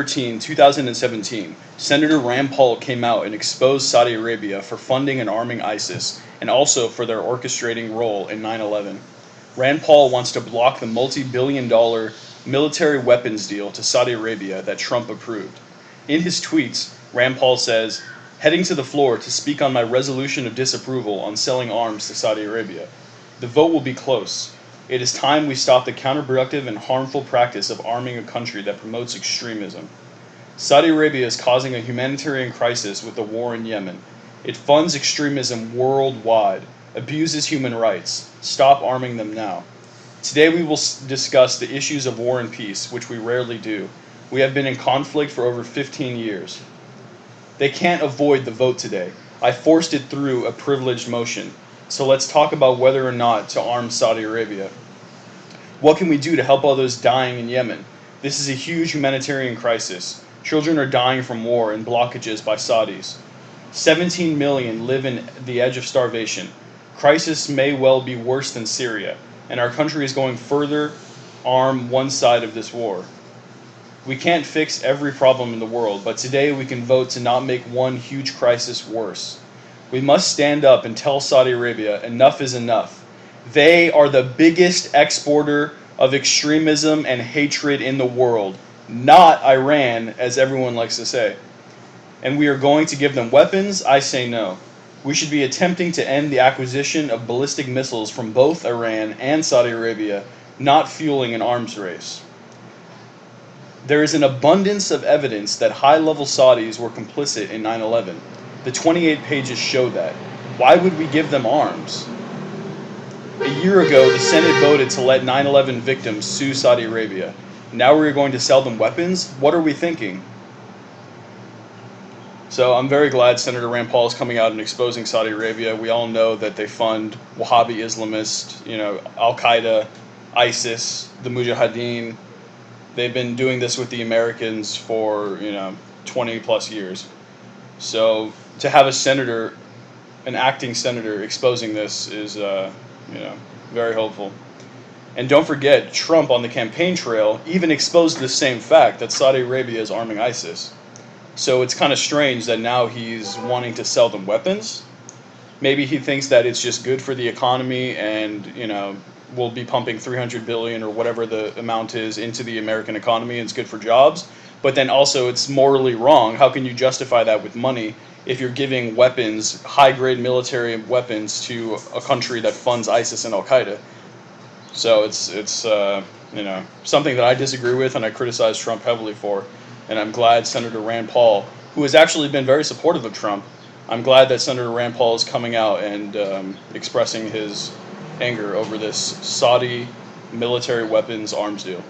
2017, Senator Rand Paul came out and exposed Saudi Arabia for funding and arming ISIS and also for their orchestrating role in 9/11. Rand Paul wants to block the multi-billion-dollar military weapons deal to Saudi Arabia that Trump approved. In his tweets, Rand Paul says, "Heading to the floor to speak on my resolution of disapproval on selling arms to Saudi Arabia. The vote will be close. It is time we stop the counterproductive and harmful practice of arming a country that promotes extremism. Saudi Arabia is causing a humanitarian crisis with the war in Yemen. It funds extremism worldwide, abuses human rights. Stop arming them now." Today we will discuss the issues of war and peace, which we rarely do. We have been in conflict for over 15 years. They can't avoid the vote today. I forced it through a privileged motion. So let's talk about whether or not to arm Saudi Arabia. What can we do to help all those dying in Yemen? This is a huge humanitarian crisis. Children are dying from war and blockages by Saudis. 17 million live in the edge of starvation. Crisis may well be worse than Syria, and our country is going further arm one side of this war. We can't fix every problem in the world, but today we can vote to not make one huge crisis worse. We must stand up and tell Saudi Arabia enough is enough. They are the biggest exporter of extremism and hatred in the world, not Iran, as everyone likes to say. And we are going to give them weapons? I say no. We should be attempting to end the acquisition of ballistic missiles from both Iran and Saudi Arabia, not fueling an arms race. There is an abundance of evidence that high-level Saudis were complicit in 9/11. The 28 pages show that. Why would we give them arms? A year ago, the Senate voted to let 9/11 victims sue Saudi Arabia. Now we're going to sell them weapons? What are we thinking? So I'm very glad Senator Rand Paul is coming out and exposing Saudi Arabia. We all know that they fund Wahhabi Islamists, Al-Qaeda, ISIS, the Mujahideen. They've been doing this with the Americans for, 20 plus years. So to have an acting senator exposing this is, very hopeful. And don't forget, Trump on the campaign trail even exposed the same fact that Saudi Arabia is arming ISIS. So it's kind of strange that now he's wanting to sell them weapons. Maybe he thinks that it's just good for the economy and, we'll be pumping 300 billion or whatever the amount is into the American economy and it's good for jobs. But then also it's morally wrong. How can you justify that with money if you're giving weapons, high-grade military weapons, to a country that funds ISIS and Al-Qaeda? So it's something that I disagree with and I criticize Trump heavily for. And I'm glad Senator Rand Paul, who has actually been very supportive of Trump, I'm glad that Senator Rand Paul is coming out and expressing his anger over this Saudi military weapons arms deal.